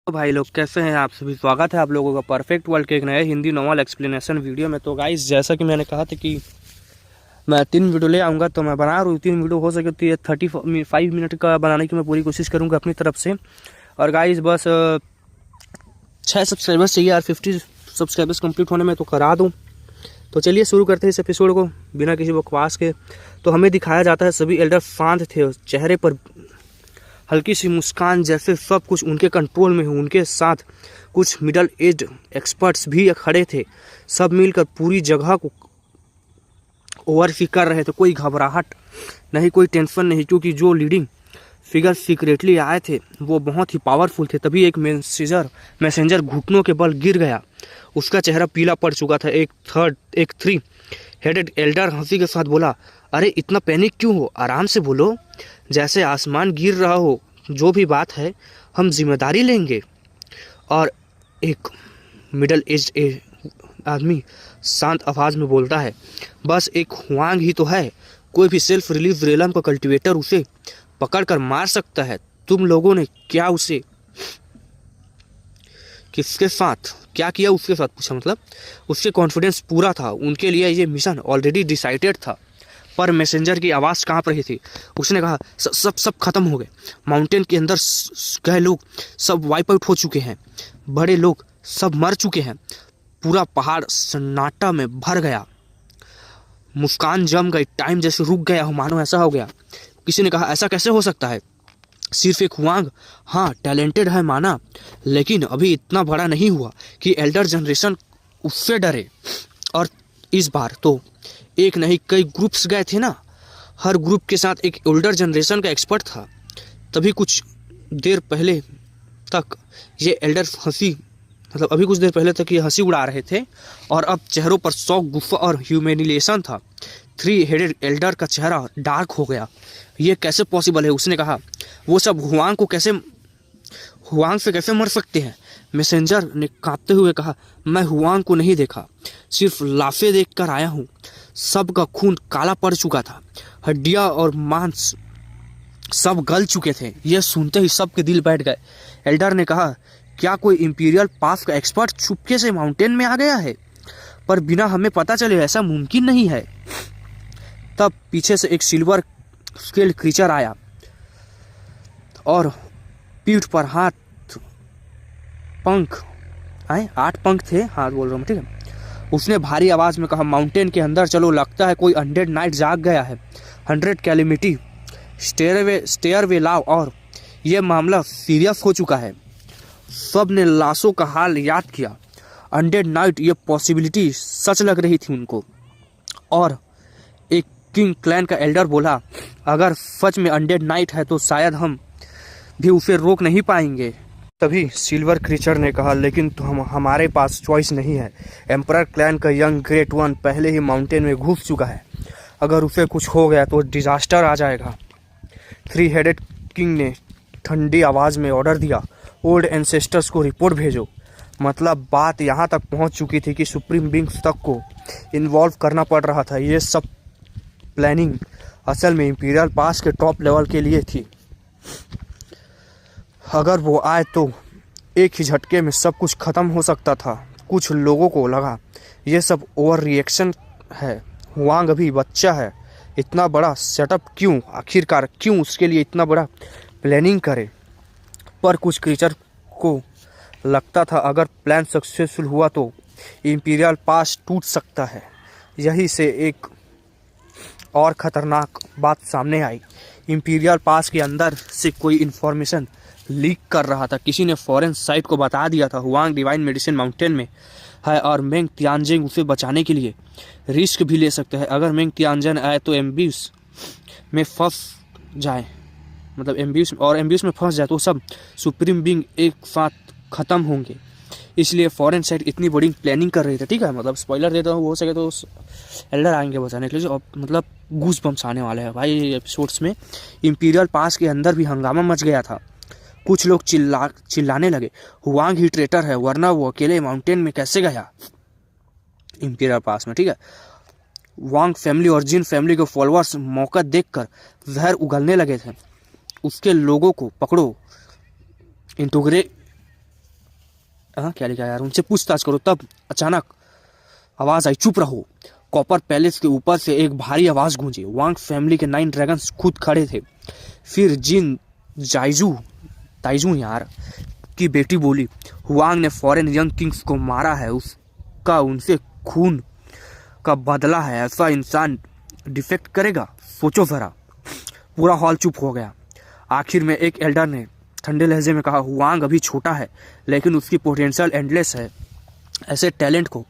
तो भाई लोग कैसे हैं आप सभी। स्वागत है आप लोगों का परफेक्ट वर्ल्ड के एक नए हिंदी नॉर्मल एक्सप्लेनेशन वीडियो में। तो गाइस जैसा कि मैंने कहा था कि मैं 3 वीडियो ले आऊँगा, तो मैं बना रहा हूँ 3 वीडियो। हो सके तो ये 35 मिनट का बनाने की मैं पूरी कोशिश करूँगा अपनी तरफ से। और गाइस बस 6 सब्सक्राइबर्स चाहिए यार, 50 सब्सक्राइबर्स कंप्लीट होने में तो करा दूँ। तो चलिए शुरू करते हैं इस एपिसोड को बिना किसी बकवास के। तो हमें दिखाया जाता है सभी एल्डर शांत थे, चेहरे पर हल्की सी मुस्कान, जैसे सब कुछ उनके कंट्रोल में हो। उनके साथ कुछ मिडल एज एक्सपर्ट्स भी खड़े थे। सब मिलकर पूरी जगह को ओवरसी कर रहे थे। कोई घबराहट नहीं, कोई टेंशन नहीं, क्योंकि जो लीडिंग फिगर सीक्रेटली आए थे वो बहुत ही पावरफुल थे। तभी एक मैसेंजर घुटनों के बल गिर गया। उसका चेहरा पीला पड़ चुका था। एक 3 हेडेड एल्डर हंसी के साथ बोला, अरे इतना पैनिक क्यों हो, आराम से बोलो, जैसे आसमान गिर रहा हो। जो भी बात है हम जिम्मेदारी लेंगे। और एक मिडल एज आदमी शांत आवाज में बोलता है, बस एक हुआंग ही तो है, कोई भी सेल्फ रिलीज रेलम का कल्टीवेटर उसे पकड़कर मार सकता है। तुम लोगों ने क्या उसे किसके साथ क्या किया उसके साथ पूछा, मतलब उसके कॉन्फिडेंस पूरा था। उनके लिए ये मिशन ऑलरेडी डिसाइडेड था। पर मैसेंजर की आवाज़ कांप रही थी। उसने कहा, सब खत्म हो गए। माउंटेन के अंदर गए लोग सब वाइप आउट हो चुके हैं। बड़े लोग सब मर चुके हैं। पूरा पहाड़ सन्नाटा में भर गया। मुस्कान जम गई, टाइम जैसे रुक गया हो, मानो ऐसा हो गया। किसी ने कहा, ऐसा कैसे हो सकता है, सिर्फ एक हुआंग, हाँ टैलेंटेड है माना, लेकिन अभी इतना बड़ा नहीं हुआ कि एल्डर जनरेशन उससे डरे। और इस बार तो एक नहीं कई ग्रुप्स गए थे ना, हर ग्रुप के साथ एक ओल्डर जनरेशन का एक्सपर्ट था। तभी कुछ देर पहले तक ये एल्डर अभी कुछ देर पहले तक ये हंसी उड़ा रहे थे, और अब चेहरों पर शौक, गुस्सा और ह्यूमिलिएशन था। 3 हेडेड एल्डर का चेहरा डार्क हो गया। ये कैसे पॉसिबल है, उसने कहा। वो सब हुआंग से कैसे मर सकते हैं। मैसेंजर ने कांपते हुए कहा, मैं हुआंग को नहीं देखा, सिर्फ लाशें देखकर आया हूँ। सबका खून काला पड़ चुका था, हड्डियाँ और मांस सब गल चुके थे। यह सुनते ही सबके दिल बैठ गए। एल्डर ने कहा, क्या कोई इंपीरियल पास का एक्सपर्ट चुपके से माउंटेन में आ गया है, पर बिना हमें पता चले, ऐसा मुमकिन नहीं है। तब पीछे से एक सिल्वर स्केल क्रीचर आया और पीठ पर 8 पंख थे, हाथ बोल रहा हूँ, ठीक है। उसने भारी आवाज में कहा, माउंटेन के अंदर चलो, लगता है कोई अनडेड नाइट जाग गया है। 100 कैलेमिटी स्टेयरवे लाओ, और यह मामला सीरियस हो चुका है। सब ने लाशों का हाल याद किया। अनडेड नाइट, ये पॉसिबिलिटी सच लग रही थी उनको। और एक किंग क्लैन का एल्डर बोला, अगर सच में अनडेड नाइट है तो शायद हम भी उसे रोक नहीं पाएंगे। तभी सिल्वर क्रीचर ने कहा, लेकिन तो हमारे पास चॉइस नहीं है। एम्परर क्लैन का यंग ग्रेट वन पहले ही माउंटेन में घुस चुका है। अगर उसे कुछ हो गया तो डिजास्टर आ जाएगा। 3 हेडेड किंग ने ठंडी आवाज़ में ऑर्डर दिया, ओल्ड एंसेस्टर्स को रिपोर्ट भेजो। मतलब बात यहाँ तक पहुँच चुकी थी कि सुप्रीम बींग्स तक को इन्वॉल्व करना पड़ रहा था। ये सब प्लानिंग असल में इंपीरियल पास के टॉप लेवल के लिए थी। अगर वो आए तो एक ही झटके में सब कुछ खत्म हो सकता था। कुछ लोगों को लगा ये सब ओवर रिएक्शन है, हुआंग अभी बच्चा है, इतना बड़ा सेटअप क्यों, आखिरकार क्यों उसके लिए इतना बड़ा प्लानिंग करे। पर कुछ क्रीचर को लगता था अगर प्लान सक्सेसफुल हुआ तो इंपीरियल पास टूट सकता है। यही से एक और ख़तरनाक बात सामने आई। इंपीरियल पास के अंदर से कोई इन्फॉर्मेशन लीक कर रहा था। किसी ने फॉरेन साइट को बता दिया था हुआंग डिवाइन मेडिसिन माउंटेन में है, और मेंग तियानजिंग उसे बचाने के लिए रिस्क भी ले सकते हैं। अगर मेंग तियानजिन आए तो एम्ब्यूस में फंस जाए, मतलब एम्ब्यूस में फंस जाए तो सब सुप्रीम बींग एक साथ ख़त्म होंगे। इसलिए फॉरेन साइट इतनी बड़ी प्लानिंग कर रही थी, ठीक है। मतलब स्पॉइलर देता हूँ, हो सके तो एल्डर आएंगे बचाने के लिए, और मतलब गूज बम्स आने वाले हैं भाई एपिसोड्स में। इंपीरियल पास के अंदर भी हंगामा मच गया था। कुछ लोग चिल्लाने लगे, हुआंग ही ट्रेटर है, वरना वो अकेले माउंटेन में कैसे गया इंपीरियल पास में, ठीक है। वांग फैमिली और जिन फैमिली के फॉलोअर्स मौका देखकर जहर उगलने लगे थे। उसके लोगों को पकड़ो, क्या लिखा है यार, उनसे पूछताछ करो। तब अचानक आवाज आई, चुप रहो। कॉपर पैलेस के ऊपर से एक भारी आवाज गूंजी। वांग फैमिली के 9 ड्रैगन्स खुद खड़े थे। फिर जिन ताइजू यार की बेटी बोली, हुआंग ने फॉरेन यंग किंग्स को मारा है, उसका उनसे खून का बदला है। ऐसा इंसान डिफेक्ट करेगा? सोचो जरा। पूरा हॉल चुप हो गया। आखिर में एक एल्डर ने ठंडे लहजे में कहा, हुआंग अभी छोटा है लेकिन उसकी पोटेंशियल एंडलेस है। ऐसे टैलेंट को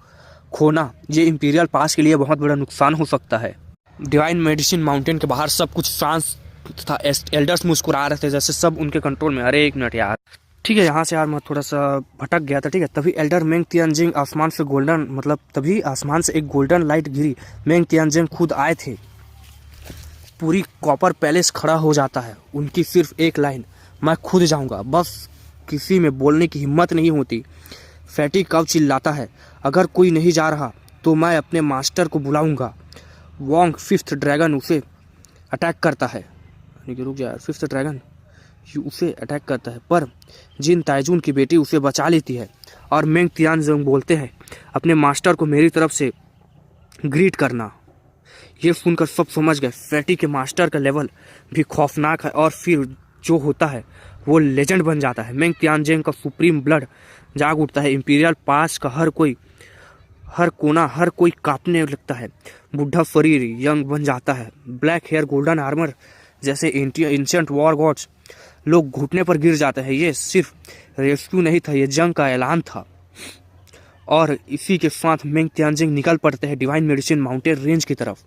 खोना ये इंपीरियल पास के लिए बहुत बड़ा नुकसान हो सकता है। डिवाइन मेडिसिन माउंटेन के बाहर सब कुछ शांत था। एल्डर्स मुस्कुरा रहे थे जैसे सब उनके कंट्रोल में। अरे एक मिनट यार, ठीक है यहाँ से यार मैं थोड़ा सा भटक गया था। ठीक है, तभी एल्डर मेंग तियानजिंग आसमान से तभी आसमान से एक गोल्डन लाइट गिरी। मेंग तियानजिंग खुद आए थे। पूरी कॉपर पैलेस खड़ा हो जाता है। उनकी सिर्फ एक लाइन, मैं खुद जाऊंगा। बस किसी में बोलने की हिम्मत नहीं होती। फैटी कब चिल्लाता है, अगर कोई नहीं जा रहा तो मैं अपने मास्टर को बुलाऊंगा। वोंग 5th ड्रैगन उसे अटैक करता है। रुक जा, 5th ड्रैगन उसे अटैक करता है, पर जिन ताइजून की बेटी उसे बचा लेती है। और मेंग तियानजिंग बोलते हैं, अपने मास्टर को मेरी तरफ से ग्रीट करना। ये सुनकर सब समझ गए, फैटी के मास्टर का लेवल भी खौफनाक है। और फिर जो होता है वो लेजेंड बन जाता है। मेंग तियानजिंग का सुप्रीम ब्लड जाग उठता है। इंपीरियल पास का हर कोना हर कोई कांपने लगता है। बुढ़ा शरीर यंग बन जाता है। ब्लैक हेयर, गोल्डन आर्मर जैसे एंशिएंट वॉर गॉड्स लोग घुटने पर गिर जाते हैं। ये सिर्फ रेस्क्यू नहीं था, ये जंग का ऐलान था। और इसी के साथ मेंग तियानजिंग निकल पड़ते हैं डिवाइन मेडिसिन माउंटेन रेंज की तरफ,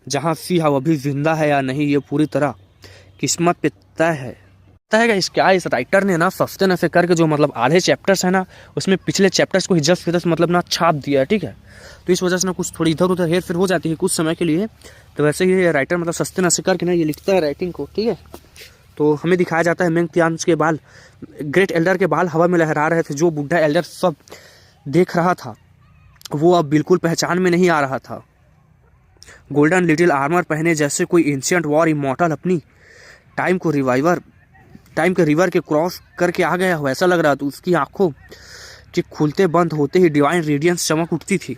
जहां सी हाउ अभी जिंदा है या नहीं ये पूरी तरह किस्मत पे तय है। इस राइटर ने ना सस्ते नशे करके जो आधे चैप्टर्स है ना, उसमें पिछले चैप्टर्स को ही जस्ट ना छाप दिया है। ठीक है, तो इस वजह से ना कुछ थोड़ी इधर उधर हेर फेर हो जाती है कुछ समय के लिए। तो वैसे ही राइटर सस्ते नशे करके ना ये लिखता है राइटिंग को। ठीक है, तो हमें दिखाया जाता है मेंग तियानजिंग के बाल, ग्रेट एल्डर के बाल हवा में लहरा रहे थे। जो बुढ़ा एल्डर सब देख रहा था वो अब बिल्कुल पहचान में नहीं आ रहा था। गोल्डन लिटिल आर्मर पहने जैसे कोई एंशिएंट वॉर इमॉर्टल अपनी टाइम के रिवर के क्रॉस करके आ गया हो ऐसा लग रहा था। उसकी आंखों के खुलते बंद होते ही डिवाइन रेडियंस चमक उठती थी।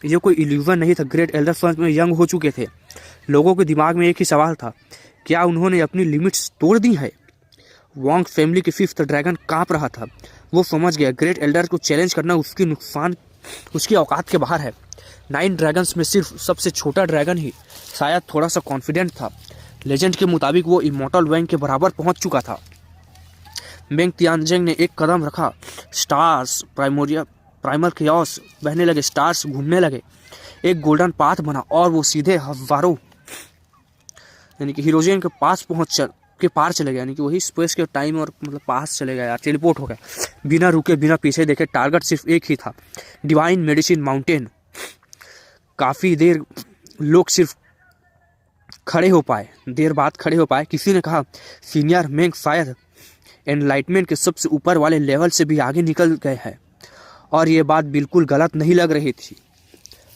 ये कोई इल्यूजन नहीं था। ग्रेट एल्डर सच में यंग हो चुके थे। लोगों के दिमाग में एक ही सवाल था, क्या उन्होंने अपनी लिमिट्स तोड़ दी है? वोंग फैमिली के 5th ड्रैगन कांप रहा था। वो समझ गया ग्रेट एल्डर को चैलेंज करना उसकी औकात के बाहर है। 9 ड्रैगन्स में सिर्फ सबसे छोटा ड्रैगन ही शायद थोड़ा सा कॉन्फिडेंट था। लेजेंड के मुताबिक वो इमॉर्टल वैंग के बराबर पहुंच चुका था। मेंग तियानजिंग ने एक कदम रखा। स्टार्स प्राइमर केओस बहने लगे, स्टार्स घूमने लगे। एक गोल्डन पाथ बना और वो सीधे हजारों यानी कि हीरोजिन के पार चले गए। यानी कि वही स्पेस के टाइम और पास चले गए यार, टेलीपोर्ट हो गए बिना रुके बिना पीछे देखे। टारगेट सिर्फ एक ही था, डिवाइन मेडिसिन माउंटेन। काफ़ी देर लोग सिर्फ देर बाद खड़े हो पाए। किसी ने कहा, सीनियर मेंग शायद एनलाइटमेंट के सबसे ऊपर वाले लेवल से भी आगे निकल गए हैं। और ये बात बिल्कुल गलत नहीं लग रही थी।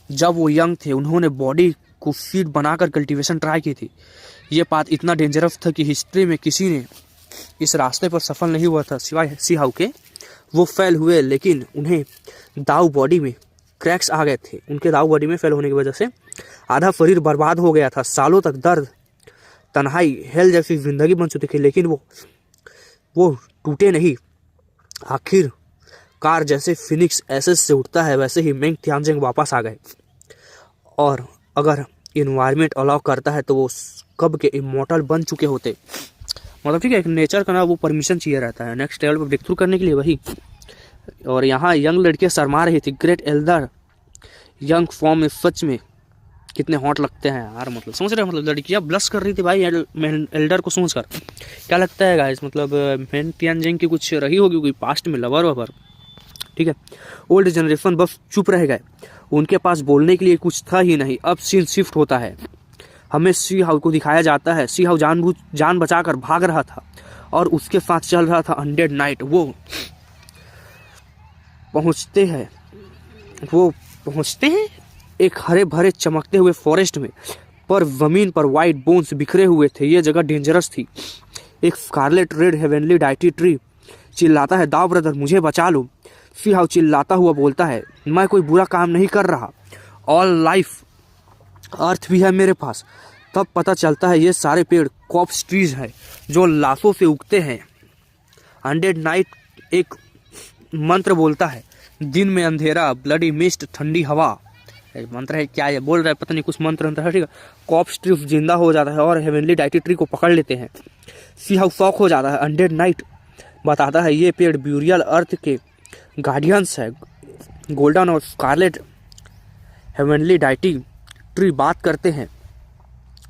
जब वो यंग थे उन्होंने बॉडी को फीड बनाकर कल्टीवेशन ट्राई की थी। ये बात इतना डेंजरस था कि हिस्ट्री में किसी ने इस रास्ते पर सफल नहीं हुआ था सिवाय सी हाउ के। वो फेल हुए लेकिन उन्हें दाऊ बॉडी में क्रैक्स आ गए थे। उनके दाऊ बॉडी में फेल होने की वजह से आधा शरीर बर्बाद हो गया था। सालों तक दर्द, तन्हाई, हेल जैसी जिंदगी बन चुकी थी, लेकिन वो टूटे नहीं। आखिरकार जैसे फिनिक्स एसेस से उठता है वैसे ही मेंग तियानजिंग वापस आ गए। और अगर इन्वायरमेंट अलाउ करता है तो वो कब के इमॉर्टल बन चुके होते। ठीक है, एक नेचर का ना वो परमिशन चाहिए रहता है नेक्स्ट लेवल पर ब्रेक थ्रू करने के लिए वही। और यहाँ यंग लड़कियाँ शर्मा रही थी। ग्रेट एल्डर यंग फॉर्म में सच में कितने हॉट लगते हैं यार। समझ रहे लड़कियाँ ब्लश कर रही थी भाई एल्डर को सोचकर। क्या लगता है गाइस, मेंग तियानजिंग की कुछ रही होगी कोई पास्ट में लवर ववर। ठीक है, ओल्ड जनरेशन बस चुप रह गए। उनके पास बोलने के लिए कुछ था ही नहीं। अब सीन शिफ्ट होता है। हमें सी हाउ को दिखाया जाता है। सी हाउ जान बचाकर भाग रहा था और उसके साथ चल रहा था अनडेड नाइट। वो पहुंचते हैं एक हरे भरे चमकते हुए फॉरेस्ट में, पर जमीन पर वाइट बोन्स बिखरे हुए थे। ये जगह डेंजरस थी। एक scarlet red heavenly deity tree चिल्लाता है, दाव ब्रदर मुझे बचा लो। सी हाउ चिल्लाता हुआ बोलता है, मैं कोई बुरा काम नहीं कर रहा, ऑल लाइफ अर्थ भी है मेरे पास। तब पता चलता है ये सारे पेड़ कॉप्स ट्रीज हैं जो लाशों से उगते हैं। अनडेड नाइट एक मंत्र बोलता है, दिन में अंधेरा, ब्लडी मिस्ट, ठंडी हवा। एक मंत्र है, क्या ये बोल रहा है पता नहीं, कुछ मंत्र है, ठीक है। कॉप्स ट्री जिंदा हो जाता है और हेवनली डाइटी ट्री को पकड़ लेते हैं। सी हाउ शॉक हो जाता है। अनडेड नाइट बताता है ये पेड़ ब्यूरियल अर्थ के गार्डियंस है। गोल्डन और स्कारलेट हेवनली डाइटी ट्री बात करते हैं।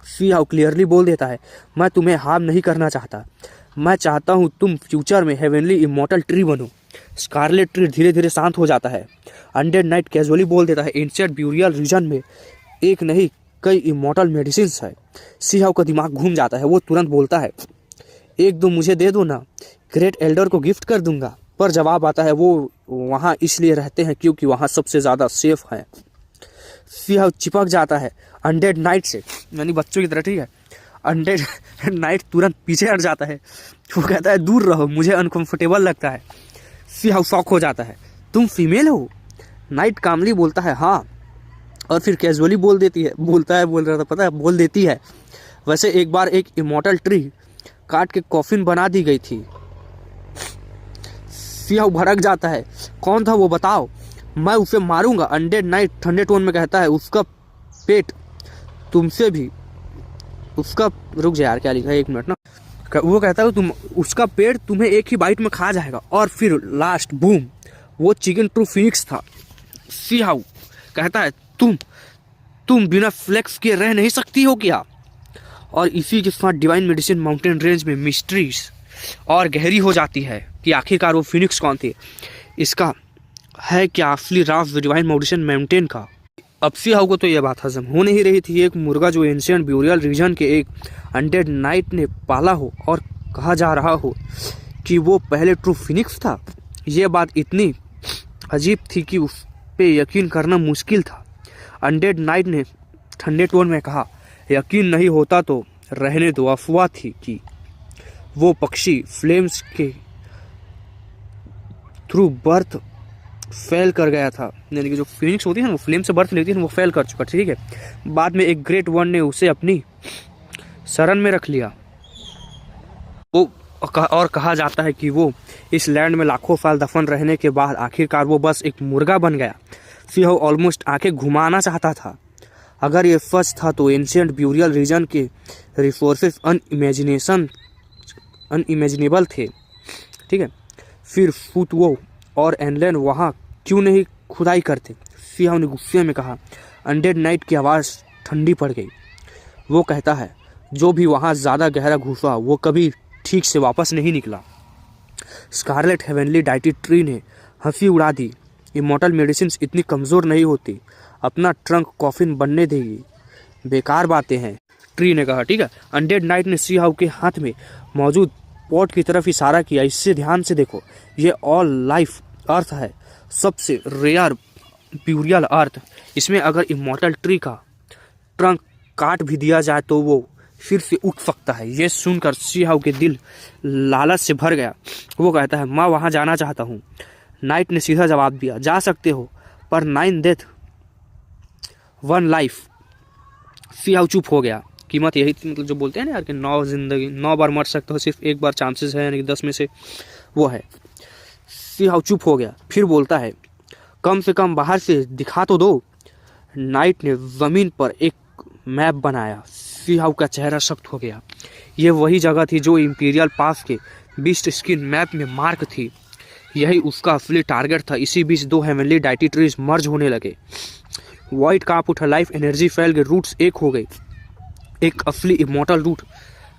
सी हाउ क्लियरली बोल देता है, मैं तुम्हें हार्म नहीं करना चाहता, मैं चाहता हूँ तुम फ्यूचर में हेवनली इमॉर्टल ट्री बनो। स्कारलेट ट्री धीरे धीरे शांत हो जाता है। अनडेड नाइट कैजुअली बोल देता है, एंशिएंट ब्यूरियल रीजन में एक नहीं कई इमॉर्टल मेडिसिन है। सी हाउ का दिमाग घूम जाता है। वो तुरंत बोलता है, एक दो मुझे दे दो ना, ग्रेट एल्डर को गिफ्ट कर दूंगा। पर जवाब आता है, वो वहाँ इसलिए रहते हैं क्योंकि वहाँ सबसे ज़्यादा सेफ है। सी हाउ चिपक जाता है अनडेड नाइट से, यानी बच्चों की तरह, ठीक है। अनडेड नाइट तुरंत पीछे हट जाता है। वो कहता है, दूर रहो, मुझे अनकंफर्टेबल लगता है। सी हाउ शॉक हो जाता है, तुम फीमेल हो? नाइट कामली बोलता है, हाँ। और फिर कैजुअली बोल देती है, बोल रहा था पता है, बोल देती है, वैसे एक बार एक इमॉर्टल ट्री काट के कॉफिन बना दी गई थी। सी हाउ भड़क जाता है, कौन था वो बताओ, मैं उसे मारूंगा। अनडेड नाइट ठंडे टोन में कहता है, उसका पेट तुमसे भी, उसका, रुक जा यार क्या लिखा है, एक मिनट ना। वो कहता है, तुम, उसका पेट तुम्हें एक ही बाइट में खा जाएगा। और फिर लास्ट बूम, वो चिकन ट्रू फिनिक्स था। सी हाउ कहता है, तुम बिना फ्लेक्स के रह नहीं सकती हो क्या? और इसी के साथ डिवाइन मेडिसिन माउंटेन रेंज में मिस्ट्रीज और गहरी हो जाती है कि आखिरकार वो फिनिक्स कौन थे, इसका है क्या असली राज डिवाइन मेडिसिन माउंटेन का। अब सी हाउ को तो यह बात हजम हो नहीं रही थी। एक मुर्गा जो एंशिएंट ब्यूरियल रीजन के एक अनडेड नाइट ने पाला हो और कहा जा रहा हो कि वो पहले ट्रू फिनिक्स था, ये बात इतनी अजीब थी कि उस पे यकीन करना मुश्किल था। अनडेड नाइट ने ठंडे टोन में कहा, यकीन नहीं होता तो रहने दो, अफवाह थी कि वो पक्षी फ्लेम्स के थ्रू बर्थ फेल कर गया था, यानी कि जो फिनिक्स होती है ना, वो फ्लेम से बर्थ लेती है, वो फेल कर चुका, ठीक है। बाद में एक ग्रेट वन ने उसे अपनी शरण में रख लिया। वो और कहा जाता है कि वो इस लैंड में लाखों साल दफन रहने के बाद आखिरकार वो बस एक मुर्गा बन गया। सी हाउ ऑलमोस्ट आंखें घुमाना चाहता था। अगर ये सच था तो एंशिएंट ब्यूरियल रीजन के रिसोर्सेज अनइमेजिनेबल थे, ठीक है। फिर फुटवो और एनलेन वहाँ क्यों नहीं खुदाई करते? सी हाउ ने गुस्से में कहा। अनडेड नाइट की आवाज़ ठंडी पड़ गई। वो कहता है, जो भी वहाँ ज़्यादा गहरा घुसा वो कभी ठीक से वापस नहीं निकला। स्कारलेट हेवनली डाइटी ट्री ने हंसी उड़ा दी। इमॉर्टल मेडिसिन इतनी कमज़ोर नहीं होती, अपना ट्रंक कॉफिन बनने देगी, बेकार बातें हैं, ट्री ने कहा, ठीक है। अनडेड नाइट ने सी हाउ के हाथ में मौजूद पॉट की तरफ इशारा किया, इससे ध्यान से देखो, ये ऑल लाइफ अर्थ है, सबसे रेयर ब्यूरियल अर्थ। इसमें अगर इमॉर्टल ट्री का ट्रंक काट भी दिया जाए तो वो फिर से उठ सकता है। ये सुनकर सी हाउ के दिल लालच से भर गया। वो कहता है, मैं वहाँ जाना चाहता हूँ। नाइट ने सीधा जवाब दिया, जा सकते हो, पर 9 डेथ 1 लाइफ। सी हाउ चुप हो गया। कीमत यही थी, मतलब जो बोलते हैं ना यार कि 9 बार मर सकते हो, सिर्फ एक बार चांसेस है, यानी कि 10 में से वो है। सी हाउ चुप हो गया, फिर बोलता है, कम से कम बाहर से दिखा तो दो। नाइट ने ज़मीन पर एक मैप बनाया। सी हाउ का चेहरा सख्त हो गया। ये वही जगह थी जो इंपीरियल पास के बीस्ट स्किन मैप में मार्क थी। यही उसका असली टारगेट था। इसी बीच 2 हेवनली डाइटी ट्रीज मर्ज होने लगे। वाइट कांप उठा, लाइफ एनर्जी फैल गई, रूट्स एक हो गई। एक असली इमॉर्टल रूट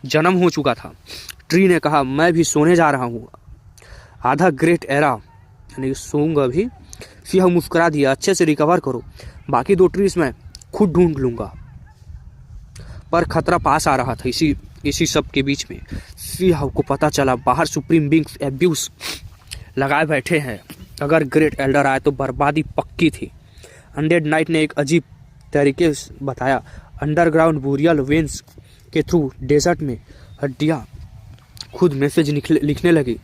जन्म हो चुका था। ट्री ने कहा, मैं भी सोने जा रहा हूँ, आधा ग्रेट एरा, यानी सोऊंगा अभी। सी हाउ मुस्कुरा दिया, अच्छे से रिकवर करो, बाकी 2 ट्रीज मैं खुद ढूंढ लूँगा। पर खतरा पास आ रहा था। इसी सब के बीच में सी हाउ को पता चला बाहर सुप्रीम बींग्स एब्यूज लगाए बैठे हैं। अगर ग्रेट एल्डर आए तो बर्बादी पक्की थी। अनडेड नाइट ने एक अजीब तरीके से बताया, अंडरग्राउंड ब्यूरियल वेन्स के थ्रू डेजर्ट में हड्डियाँ खुद मैसेज लिखने लगी।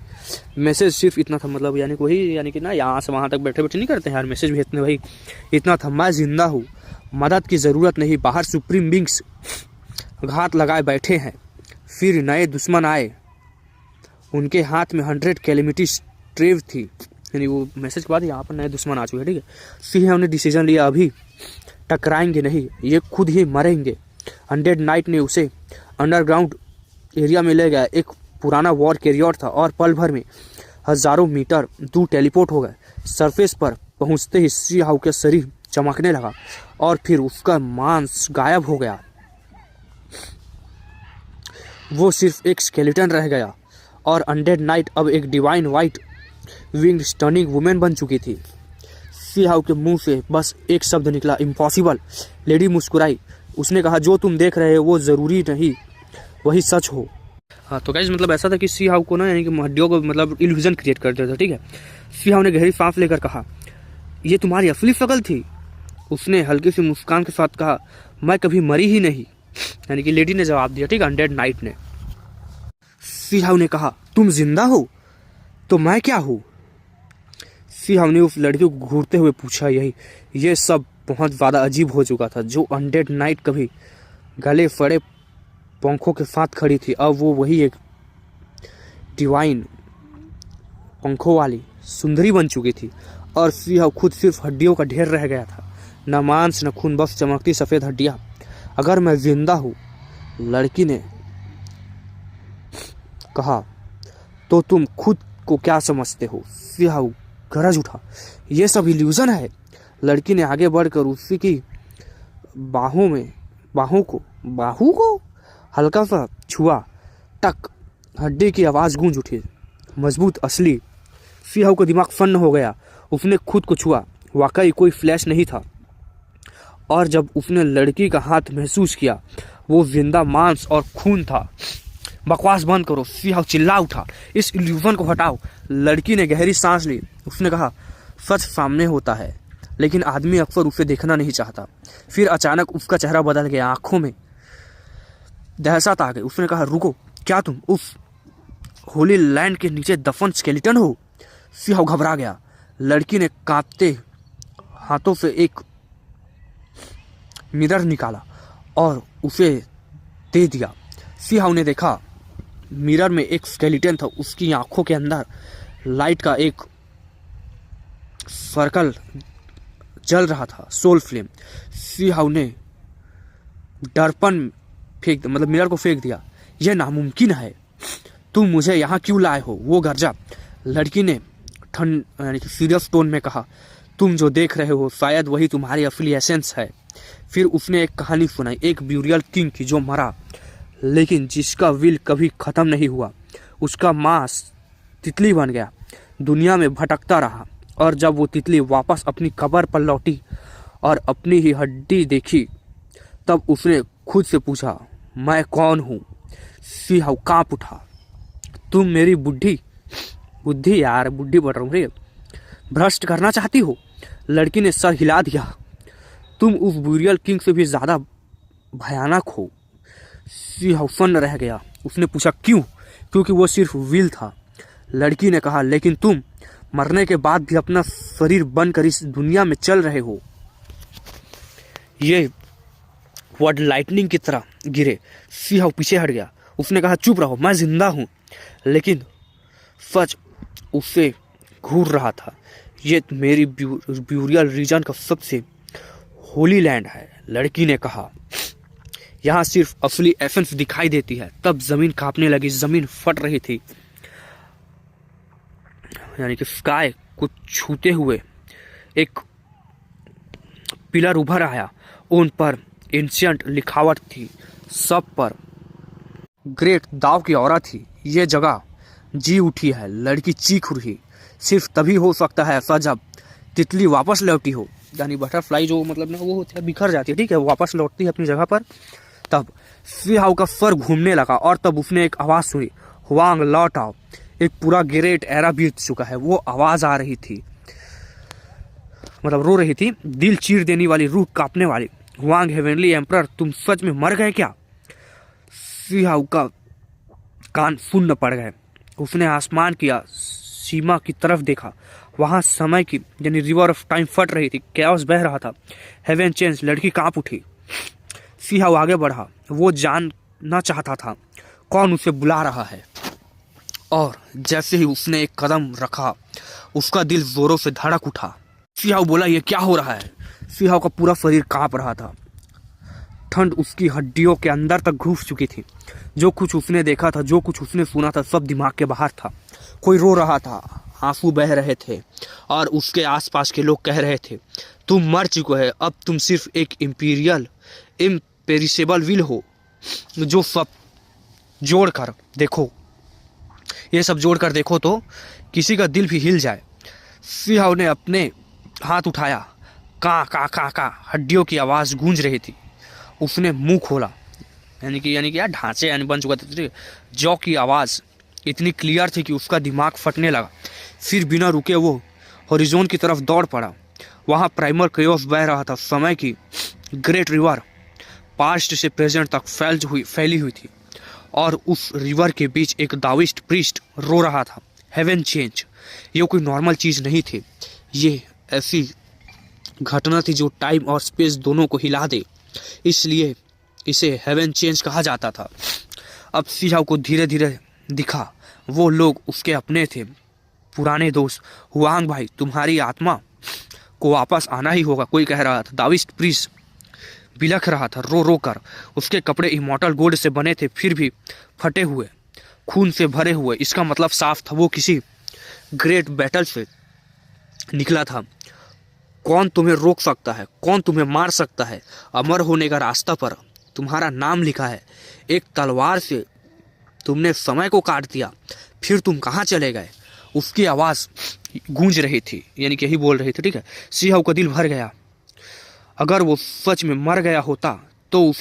मैसेज सिर्फ इतना था, मतलब यानी कि वही, यानी कि ना यहाँ से वहाँ तक बैठे बैठे नहीं करते हैं यार, मैसेज भेजते हैं भाई, इतना था, मैं जिंदा हूँ, मदद की ज़रूरत नहीं, बाहर सुप्रीम बिंग्स घात लगाए बैठे हैं। फिर नए दुश्मन आए, उनके हाथ में 100 कैलेमिटी ट्रेव थी, यानी वो मैसेज के बाद यहाँ पर नए दुश्मन आ चुके हैं, ठीक है। फिर हमने डिसीजन लिया, अभी टकराएंगे नहीं, ये खुद ही मरेंगे। अनडेड नाइट ने उसे अंडरग्राउंड एरिया में ले गया, एक पुराना वॉर कैरियर था और पल भर में हजारों मीटर दूर टेलीपोर्ट हो गए। सरफेस पर पहुंचते ही सी हाउ का शरीर चमकने लगा और फिर उसका मांस गायब हो गया, वो सिर्फ एक स्केलेटन रह गया और अनडेड नाइट अब एक divine white winged stunning women बन चुकी थी। सी हाउ के मुंह से बस एक शब्द निकला, इम्पॉसिबल। लेडी मुस्कुराई, उसने कहा, जो तुम देख रहे हो वो ज़रूरी नहीं वही सच हो। हाँ, तो गाइस मतलब ऐसा था कि सी हाउ को ना, यानी कि हड्डियों को मतलब इल्यूजन क्रिएट कर दिया था, ठीक है। सी हाउ ने गहरी सांस लेकर कहा, ये तुम्हारी असली शक्ल थी। उसने हल्की सी मुस्कान के साथ कहा, मैं कभी मरी ही नहीं, यानी कि लेडी ने जवाब दिया, ठीक है, अनडेड नाइट ने। सी हाउ ने कहा, तुम जिंदा हो तो मैं क्या हूँ? सी हाउ ने उस लड़की को घूरते हुए पूछा। ये सब बहुत ज़्यादा अजीब हो चुका था। जो अनडेड नाइट कभी गले फड़े पंखों के साथ खड़ी थी, अब वो वही एक डिवाइन पंखों वाली सुंदरी बन चुकी थी और सी हाउ खुद सिर्फ हड्डियों का ढेर रह गया था, न मांस न खून, बस चमकती सफ़ेद हड्डियाँ। अगर मैं जिंदा हूँ, लड़की ने कहा, तो तुम खुद को क्या समझते हो? सी हाउ गरज उठा, ये सब इल्यूजन है। लड़की ने आगे बढ़कर उसी की बाहू को हल्का सा छुआ, टक, हड्डी की आवाज़ गूंज उठी, मजबूत, असली। सी हाउ का दिमाग फन्न हो गया, उसने खुद को छुआ, वाकई कोई फ्लैश नहीं था। और जब उसने लड़की का हाथ महसूस किया, वो जिंदा मांस और खून था। बकवास बंद करो, सी हाउ चिल्ला उठा, इस इल्यूजन को हटाओ। लड़की ने गहरी सांस ली, उसने कहा, सच सामने होता है लेकिन आदमी अक्सर उसे देखना नहीं चाहता। फिर अचानक उसका चेहरा बदल गया, आंखों में दहशत आ गई। उसने कहा, रुको, क्या तुम उस होली लैंड के नीचे दफन स्केलेटन हो? सी हाउ घबरा गया। लड़की ने कांपते हाथों से एक मिरर निकाला और उसे दे दिया। सी हाउ ने देखा, मिरर में एक स्केलेटन था, उसकी आंखों के अंदर लाइट का एक सर्कल जल रहा था, सोल फ्लेम। सी हाउ ने दर्पण मतलब मिरर को फेंक दिया। यह नामुमकिन है, तुम मुझे यहाँ क्यों लाए हो? वो गरजा। लड़की ने ठंड यानी कि सीरियस टोन में कहा, तुम जो देख रहे हो शायद वही तुम्हारी असली एसेंस है। फिर उसने एक कहानी सुनाई, एक ब्यूरियल किंग की जो मरा लेकिन जिसका विल कभी ख़त्म नहीं हुआ। उसका मांस तितली बन गया, दुनिया में भटकता रहा, और जब वो तितली वापस अपनी कब्र पर लौटी और अपनी ही हड्डी देखी, तब उसने खुद से पूछा, मैं कौन हूँ? सी हाउ कांप उठा, तुम मेरी बुद्धि यार, बुद्धि बढ़ रहा हूँ, भ्रष्ट करना चाहती हो? लड़की ने सर हिला दिया, तुम उस ब्यूरियल किंग से भी ज़्यादा भयानक हो। सी हाउ सन्न रह गया। उसने पूछा, क्यों? क्योंकि वो सिर्फ विल था। लड़की ने कहा, लेकिन तुम मरने के बाद भी अपना शरीर बनकर इस दुनिया में चल रहे हो। ये वर्ड लाइटनिंग की तरह गिरे। सी हाउ पीछे हट गया। उसने कहा, चुप रहो, मैं जिंदा हूँ। लेकिन सच उससे घूर रहा था। ये मेरी ब्यूरियल रीजन का सबसे होली लैंड है। लड़की ने कहा, यहाँ सिर्फ असली एसेंस दिखाई देती है। तब जमीन कांपने लगी, जमीन फट रही थी, यानी कि स्काई को छूते हुए एक पिलर उभर आया। उन पर एंशिएंट लिखावट थी, सब पर ग्रेट दाव की औरा थी। ये जगह जी उठी है। लड़की चीख उठी। सिर्फ तभी हो सकता है ऐसा जब तितली वापस लौटी हो, यानी बटरफ्लाई जो मतलब ना वो होती है, बिखर जाती है, ठीक है, वापस लौटती है अपनी जगह पर। तब सी हाउ का सर घूमने लगा और तब उसने एक आवाज़ सुनी, हुआंग लौट आओ। एक पूरा ग्रेट एरा बीत चुका है। वो आवाज़ आ रही थी, मतलब रो रही थी, दिल चीर देने वाली, रूह कांपने वाली। हुआंग हेवनली एम्परर, तुम सच में मर गए क्या? सी हाउ का कान सुन्न पड़ गए। उसने आसमान की सीमा की तरफ देखा। वहां समय की यानी रिवर ऑफ टाइम फट रही थी, कैओस बह रहा था। हेवन चेंज, लड़की कांप उठी। सी हाउ आगे बढ़ा। वो जानना चाहता था कौन उसे बुला रहा है, और जैसे ही उसने एक कदम रखा उसका दिल जोरों से धड़क उठा। सी हाउ बोला, ये क्या हो रहा है? सी हाउ का पूरा शरीर कांप रहा था। ठंड उसकी हड्डियों के अंदर तक घुस चुकी थी। जो कुछ उसने देखा था, जो कुछ उसने सुना था, सब दिमाग के बाहर था। कोई रो रहा था, आंसू बह रहे थे, और उसके आसपास के लोग कह रहे थे, तुम मर चुके हो, अब तुम सिर्फ एक इम्पेरिसेबल विल हो। जो सब जोड़कर देखो, ये सब जोड़कर देखो तो किसी का दिल भी हिल जाए। सी हाउ ने अपने हाथ उठाया। का का का का हड्डियों की आवाज़ गूंज रही थी। उसने मुंह खोला, यानी कि यार ढांचे यानी बन चुका था। जौ की आवाज़ इतनी क्लियर थी कि उसका दिमाग फटने लगा। फिर बिना रुके वो हॉरिजॉन की तरफ दौड़ पड़ा। वहाँ प्राइमर कैओस बह रहा था। समय की ग्रेट रिवर पास्ट से प्रेजेंट तक फैली हुई थी, और उस रिवर के बीच एक दाविस्ट प्रीस्ट रो रहा था। हेवन चेंज, ये कोई नॉर्मल चीज़ नहीं थी। ये ऐसी घटना थी जो टाइम और स्पेस दोनों को हिला दे, इसलिए इसे हेवन चेंज कहा जाता था। अब सी हाउ को धीरे धीरे दिखा वो लोग उसके अपने थे, पुराने दोस्त। हुआंग भाई, तुम्हारी आत्मा को वापस आना ही होगा, कोई कह रहा था। दाविस्ट प्रीस्ट बिलख रहा था रो रो कर। उसके कपड़े इमॉर्टल गोल्ड से बने थे, फिर भी फटे हुए, खून से भरे हुए। इसका मतलब साफ था, वो किसी ग्रेट बैटल से निकला था। कौन तुम्हें रोक सकता है? कौन तुम्हें मार सकता है? अमर होने का रास्ता पर तुम्हारा नाम लिखा है। एक तलवार से तुमने समय को काट दिया, फिर तुम कहाँ चले गए? उसकी आवाज़ गूंज रही थी, यानी कि यही बोल रही थी, ठीक है। सी हाउ का दिल भर गया। अगर वो सच में मर गया होता तो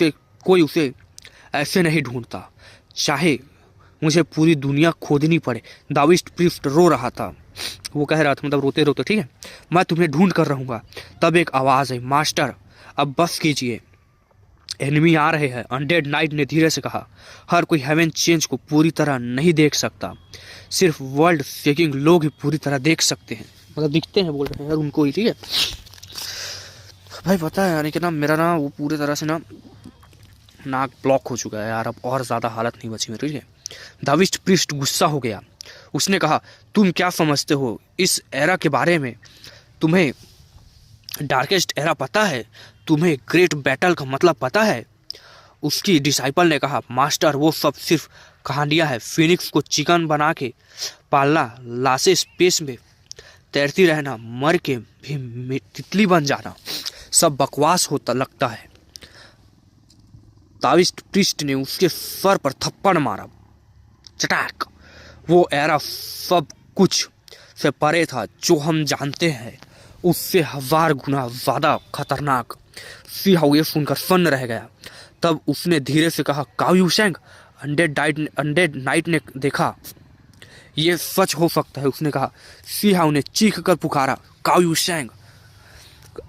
कोई उसे ऐसे नहीं ढूंढता, चाहे मुझे पूरी दुनिया खोदनी पड़े। दाविस्ट प्रीस्ट रो रहा था। वो कह रहा था, मतलब रोते रोते, ठीक है, मैं तुम्हें ढूंढ कर रहूँगा। तब एक आवाज़ है, मास्टर अब बस कीजिए, एनिमी आ रहे हैं। अनडेड नाइट ने धीरे से कहा। हर कोई हेवन चेंज को पूरी तरह नहीं देख सकता, सिर्फ वर्ल्ड शेकिंग लोग ही पूरी तरह देख सकते हैं, मतलब दिखते हैं, बोल रहे हैं उनको ही, ठीक है भाई। पता है यानी कि ना मेरा ना वो पूरी तरह से ना नाक ब्लॉक हो चुका है यार, अब और ज़्यादा हालत नहीं बची मेरी, ठीक है। दाविस्ट प्रीस्ट गुस्सा हो गया। उसने कहा, तुम क्या समझते हो इस एरा के बारे में? तुम्हें डार्केस्ट एरा पता है? तुम्हें ग्रेट बैटल का मतलब पता है? उसकी डिसाइपल ने कहा, मास्टर वो सब सिर्फ कहानियाँ है। फिनिक्स को चिकन बना के पालना, लाशें स्पेस में तैरती रहना, मर के भी तितली बन जाना, सब बकवास होता लगता है। दाविस्ट प्रीस्ट ने उसके सर पर थप्पड़ मारा, चटाक। वो एरा सब कुछ से परे था जो हम जानते हैं, उससे 1000 गुना ज़्यादा खतरनाक। सी हाउ ये सुनकर सन्न रह गया। तब उसने धीरे से कहा, काओ यूशेंग। अनडेड नाइट ने देखा, ये सच हो सकता है, उसने कहा। सी हाउ ने चीख कर पुकारा, काओ यूशेंग।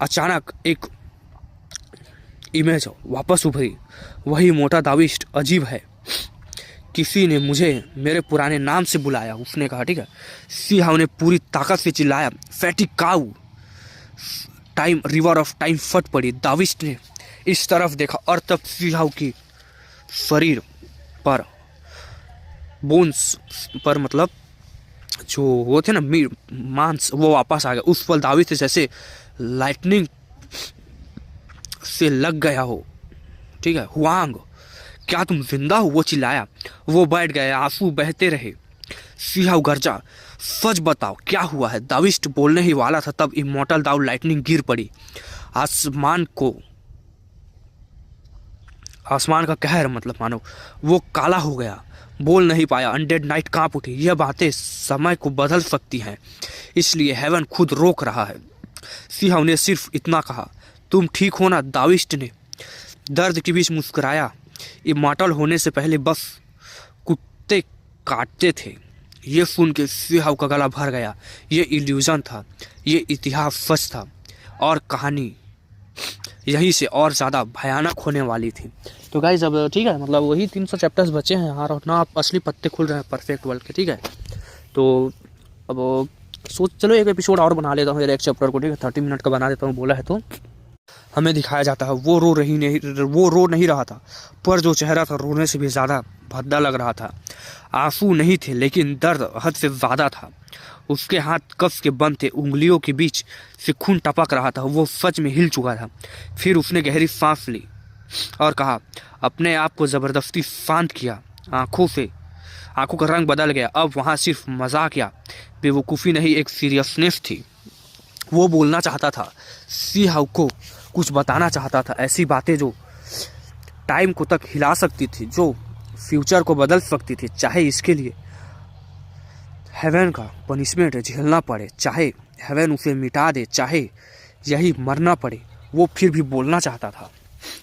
अचानक एक इमेज वापस उभरी। वही मोटा दाविस्ट, अजीब है, किसी ने मुझे मेरे पुराने नाम से बुलाया, उसने कहा, ठीक है। सी हाउ ने पूरी ताकत से चिल्लाया, fatty cow. Time river of time फट पड़ी। दाविस्ट ने इस तरफ देखा और तब सी हाउ की शरीर पर, बोन्स पर, मतलब जो वो थे ना मांस, वो वापस आ गया। उस पल दाविस्ट जैसे लाइटनिंग से लग गया हो, ठीक है। हुआंग, क्या तुम जिंदा हो? वो चिल्लाया। वो बैठ गए, आंसू बहते रहे। सी हाउ गरजा, सच बताओ क्या हुआ है? दाविस्ट बोलने ही वाला था तब इमॉर्टल दाउ लाइटनिंग गिर पड़ी। आसमान का कहर, मतलब मानो वो काला हो गया, बोल नहीं पाया। अनडेड नाइट कांप उठी। यह बातें समय को बदल सकती हैं, इसलिए हेवन खुद रोक रहा है। सी हाउ ने सिर्फ इतना कहा, तुम ठीक हो ना? दाविस्ट ने दर्द के बीच मुस्कुराया। इमॉर्टल होने से पहले बस कुत्ते काटते थे। ये सुन के सी हाउ का गला भर गया। ये इल्यूजन था, ये इतिहास सच था, और कहानी यहीं से और ज़्यादा भयानक होने वाली थी। तो तो गाइस अब ठीक है, मतलब वही 300 चैप्टर्स बचे हैं यार, और ना आप असली पत्ते खुल रहे हैं परफेक्ट वर्ल्ड के, ठीक है। तो अब सोच चलो एक एपिसोड और बना लेता हूँ एक चैप्टर को, ठीक है, 30 मिनट का बना देता हूँ, बोला है तो। हमें दिखाया जाता है वो रो नहीं रहा था, पर जो चेहरा था रोने से भी ज़्यादा भद्दा लग रहा था। आंसू नहीं थे लेकिन दर्द हद से ज़्यादा था। उसके हाथ कस के बंद थे, उंगलियों के बीच से खून टपक रहा था। वो सच में हिल चुका था। फिर उसने गहरी सांस ली और कहा, अपने आप को ज़बरदस्ती शांत किया। आंखों का रंग बदल गया। अब वहाँ सिर्फ मजाक या बेवकूफ़ी नहीं, एक सीरियसनेस थी। वो बोलना चाहता था, सी हाउ को कुछ बताना चाहता था, ऐसी बातें जो टाइम को तक हिला सकती थी, जो फ्यूचर को बदल सकती थी। चाहे इसके लिए हेवन का पनिशमेंट झेलना पड़े, चाहे हेवन उसे मिटा दे, चाहे यही मरना पड़े, वो फिर भी बोलना चाहता था,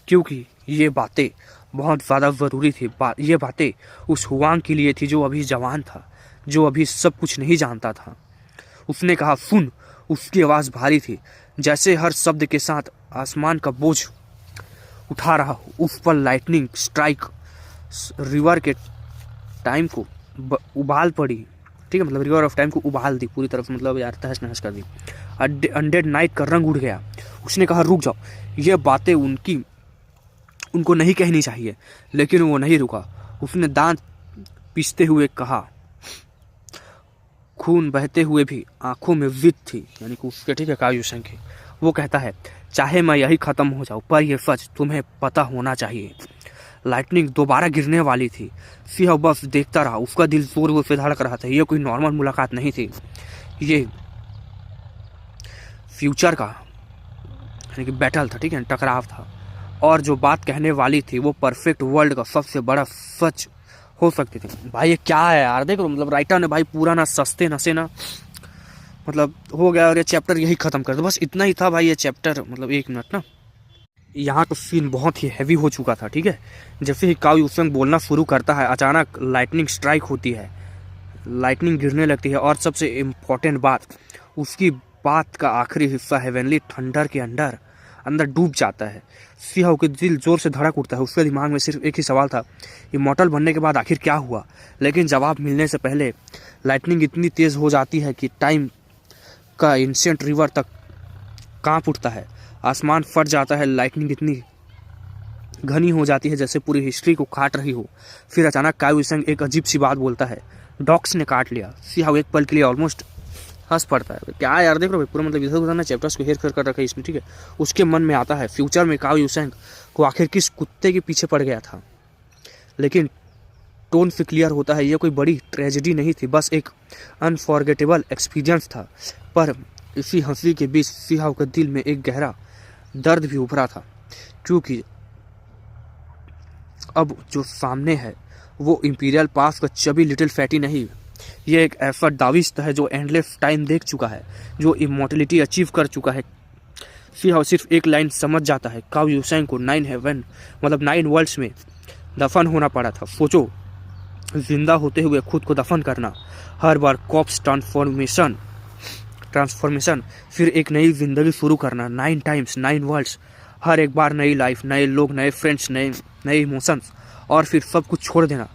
क्योंकि ये बातें बहुत ज़्यादा ज़रूरी थी। ये बातें उस हुआंग के लिए थी जो अभी जवान था, जो अभी सब कुछ नहीं जानता था। उसने कहा, सुन। उसकी आवाज़ भारी थी, जैसे हर शब्द के साथ आसमान का बोझ उठा रहा हो। उस पर लाइटनिंग स्ट्राइक रिवर के टाइम को उबाल पड़ी, ठीक है, मतलब रिवर ऑफ टाइम को उबाल दी पूरी तरफ, मतलब यार तहस नहस कर दी। अनडेड नाइट का रंग उड़ गया। उसने कहा, रुक जाओ, ये बातें उनको नहीं कहनी चाहिए। लेकिन वो नहीं रुका। उसने दांत पीसते हुए कहा, खून बहते हुए भी आंखों में जिद थी, यानी कि उसके, ठीक है, कायू संग की। वो कहता है, चाहे मैं यही खत्म हो जाऊं, पर यह सच तुम्हें पता होना चाहिए। लाइटनिंग दोबारा गिरने वाली थी। सिंह बस देखता रहा। उसका दिल जोर से धड़क रहा था। ये कोई नॉर्मल मुलाकात नहीं थी, ये फ्यूचर का यानी कि बैटल था, ठीक है, टकराव था। और जो बात कहने वाली थी वो परफेक्ट वर्ल्ड का सबसे बड़ा सच हो सकती थी। भाई ये क्या है यार, देखो, मतलब राइटर ने भाई पूरा ना सस्ते नशे ना, मतलब हो गया, और ये चैप्टर यही खत्म कर दो, बस इतना ही था भाई ये चैप्टर। मतलब 1 मिनट ना, यहाँ का सीन बहुत ही हैवी हो चुका था, ठीक है। जैसे ही काओ यूसंग बोलना शुरू करता है, अचानक लाइटनिंग स्ट्राइक होती है, लाइटनिंग गिरने लगती है, और सबसे इम्पोर्टेंट बात, उसकी बात का आखिरी हिस्सा हेवनली थंडर के अंदर डूब जाता है। सिंह के दिल जोर से धड़क उठता है। उसके दिमाग में सिर्फ एक ही सवाल था, इमॉर्टल बनने के बाद आखिर क्या हुआ। लेकिन जवाब मिलने से पहले लाइटनिंग इतनी तेज़ हो जाती है कि टाइम का एंशिएंट रिवर तक कांप उठता है। आसमान फट जाता है। लाइटनिंग इतनी घनी हो जाती है जैसे पूरी हिस्ट्री को काट रही हो। फिर अचानक काओ यूसंग एक अजीब सी बात बोलता है, डॉक्स ने काट लिया। सिंह एक पल के लिए ऑलमोस्ट हंस पड़ता है। क्या यार, देख रहे हो पूरा, मतलब इधर उधर ना चैप्टर्स को हेर फेर कर रखा है इसमें, ठीक है। उसके मन में आता है, फ्यूचर में काओ यूसंग को आखिर किस कुत्ते के पीछे पड़ गया था। लेकिन टोन से क्लियर होता है, ये कोई बड़ी ट्रेजेडी नहीं थी, बस एक अनफॉरगेटेबल एक्सपीरियंस था। पर इसी हंसी के बीच सिंह के दिल में एक गहरा दर्द भी उभरा था, क्योंकि अब जो सामने है वो इंपीरियल पास का चबी लिटिल फैटी नहीं, ये एक ऐसा दाविस्त है जो एंडलेस टाइम देख चुका है, जो इमॉर्टलिटी अचीव कर चुका है। सिंह सिर्फ एक लाइन समझ जाता है, काओ यूसंग को 9 हेवन मतलब 9 वर्ल्ड्स में दफन होना पड़ा था। सोचो, जिंदा होते हुए खुद को दफन करना, हर बार कॉप्स ट्रांसफॉर्मेशन, फिर एक नई जिंदगी शुरू करना, 9 टाइम्स 9 वर्ल्ड्स, हर एक बार नई लाइफ, नए लोग, नए फ्रेंड्स, नए इमोशंस, और फिर सब कुछ छोड़ देना,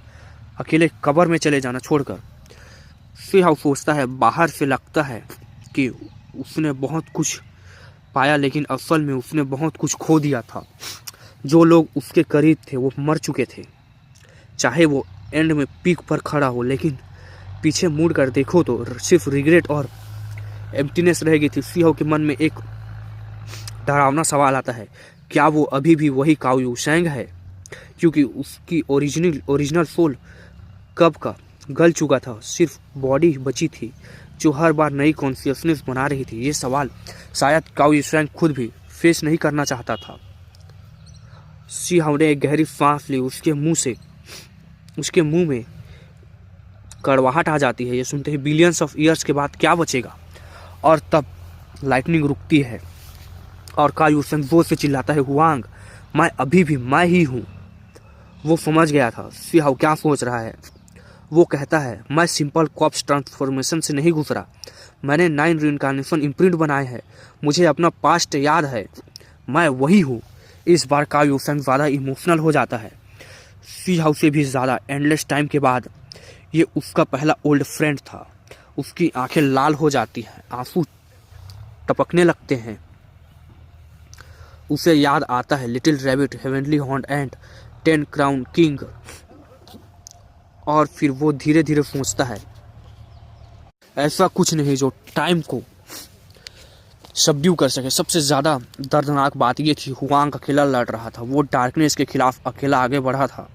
अकेले कब्र में चले जाना छोड़कर। सिंह सोचता है, बाहर से लगता है कि उसने बहुत कुछ पाया, लेकिन असल में उसने बहुत कुछ खो दिया था। जो लोग उसके करीब थे वो मर चुके थे, चाहे वो एंड में पीक पर खड़ा हो, लेकिन पीछे मुड़ कर देखो तो सिर्फ रिग्रेट और एम्प्टीनेस रहेगी थी। सिंह के मन में एक डरावना सवाल आता है, क्या वो अभी भी वही काओ यूसंग है? क्योंकि उसकी ओरिजिनल सोल कब का गल चुका था, सिर्फ बॉडी बची थी जो हर बार नई कॉन्शियसनेस बना रही थी। ये सवाल शायद काओ यूसंग खुद भी फेस नहीं करना चाहता था। सिंह ने एक गहरी सांस ली। उसके मुंह में कड़वाहट आ जाती है। ये सुनते ही बिलियंस ऑफ ईयर्स के बाद क्या बचेगा? और तब लाइटनिंग रुकती है और काओ यूसंग जोर से चिल्लाता है, हुआंग, मैं अभी भी मैं ही हूँ। वो समझ गया था सिंह क्या सोच रहा है। वो कहता है, मैं सिंपल कॉप्स ट्रांसफॉर्मेशन से नहीं गुजरा, मैंने 9 रीइंकार्नेशन इम्प्रिंट बनाए हैं। मुझे अपना पास्ट याद है, मैं वही हूँ। इस बार काओ यूसेंग ज़्यादा इमोशनल हो जाता है, सी हाउ से भी ज़्यादा। एंडलेस टाइम के बाद ये उसका पहला ओल्ड फ्रेंड था। उसकी आंखें लाल हो जाती हैं, आंसू टपकने लगते हैं। उसे याद आता है little rabbit, heavenly horn and 10 crown king. और फिर वो धीरे धीरे सोचता है ऐसा कुछ नहीं जो टाइम को सबड्यू कर सके। सबसे ज़्यादा दर्दनाक बात ये थी, हुआंग अकेला लड़ रहा था। वो डार्कनेस के खिलाफ अकेला आगे बढ़ा था।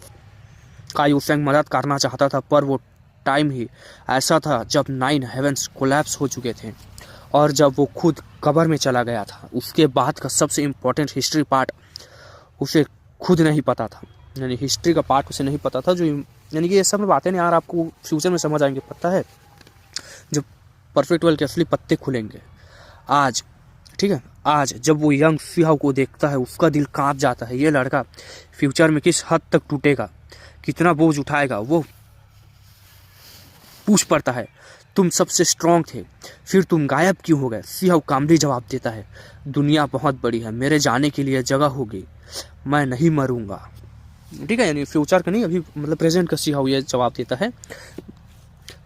काओ यूसेंग मदद करना चाहता था, पर वो टाइम ही ऐसा था जब 9 हेवंस कोलैप्स हो चुके थे और जब वो खुद कब्र में चला गया था। उसके बाद का सबसे इम्पोर्टेंट हिस्ट्री पार्ट उसे खुद नहीं पता था, यानी हिस्ट्री का पार्ट उसे नहीं पता था, जो यानी कि ये सब बातें नहीं यार आपको फ्यूचर में समझ आएंगे। पता है जब परफेक्ट वर्ल्ड के असली पत्ते खुलेंगे। आज ठीक है, आज जब वो यंग सी हाउ को देखता है उसका दिल कांप जाता है। ये लड़का फ्यूचर में किस हद तक टूटेगा, कितना बोझ उठाएगा। वो पूछ पड़ता है तुम सबसे स्ट्रांग थे, फिर तुम गायब क्यों हो गए। सी हाउ कामली जवाब देता है दुनिया बहुत बड़ी है, मेरे जाने के लिए जगह होगी, मैं नहीं मरूंगा। ठीक है, यानी फ्यूचर का नहीं, अभी मतलब प्रेजेंट का सी हाउ ये जवाब देता है।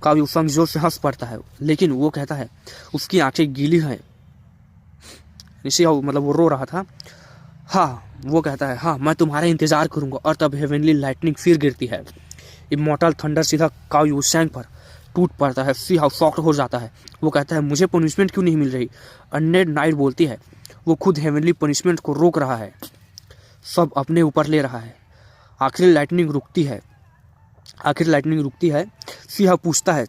काओ यूसेंग जोर से हंस पड़ता है, लेकिन वो कहता है उसकी आंखें गीली हैं। सी हाउ मतलब वो रो रहा था। हाँ, वो कहता है हाँ मैं तुम्हारा इंतजार करूंगा। और तब हेवनली लाइटनिंग फिर गिरती है। इमॉर्टल थंडर सीधा काओ यूसेंग पर टूट पड़ता है। सी हाउ शॉक्ड हो जाता है। वो कहता है मुझे पनिशमेंट क्यों नहीं मिल रही। अनडेड नाइट बोलती है वो खुद हेवनली पनिशमेंट को रोक रहा है, सब अपने ऊपर ले रहा है। आखिर लाइटनिंग रुकती है। सी हाउ पूछना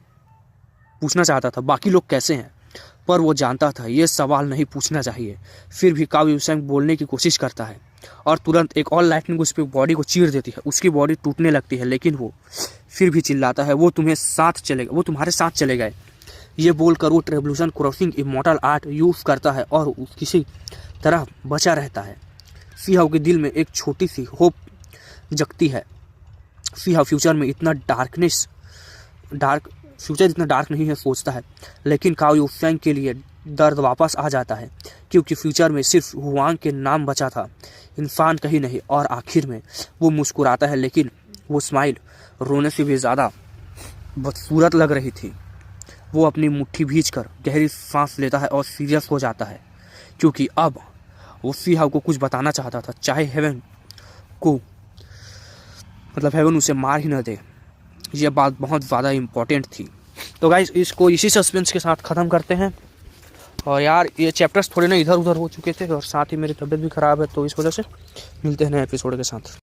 चाहता था बाकी लोग कैसे हैं, पर वो जानता था ये सवाल नहीं पूछना चाहिए। फिर भी काओ यूसेंग बोलने की कोशिश करता है और तुरंत एक और लाइटनिंग उसकी बॉडी को चीर देती है। उसकी बॉडी टूटने लगती है, लेकिन वो फिर भी चिल्लाता है वो तुम्हारे साथ चले गए। ये बोलकर वो revolution crossing immortal art use करता है और किसी तरह बचा रहता है। सी हाउ के दिल में एक छोटी सी होप जगती है। सी हाउ फ्यूचर इतना डार्क नहीं है सोचता है, लेकिन काओ यूसेंग के लिए दर्द वापस आ जाता है, क्योंकि फ्यूचर में सिर्फ हुआंग के नाम बचा था, इंसान कहीं नहीं। और आखिर में वो मुस्कुराता है, लेकिन वो स्माइल रोने से भी ज़्यादा बदसूरत लग रही थी। वो अपनी मुट्ठी भींचकर गहरी सांस लेता है और सीरियस हो जाता है, क्योंकि अब वो सी हाउ को कुछ बताना चाहता था, चाहे हेवन उसे मार ही न दे। ये बात बहुत ज़्यादा इम्पोर्टेंट थी। तो गाइस इसको इसी सस्पेंस के साथ ख़त्म करते हैं। और यार ये चैप्टर्स थोड़े ना इधर उधर हो चुके थे और साथ ही मेरी तबीयत भी ख़राब है, तो इस वजह से मिलते हैं नए एपिसोड के साथ।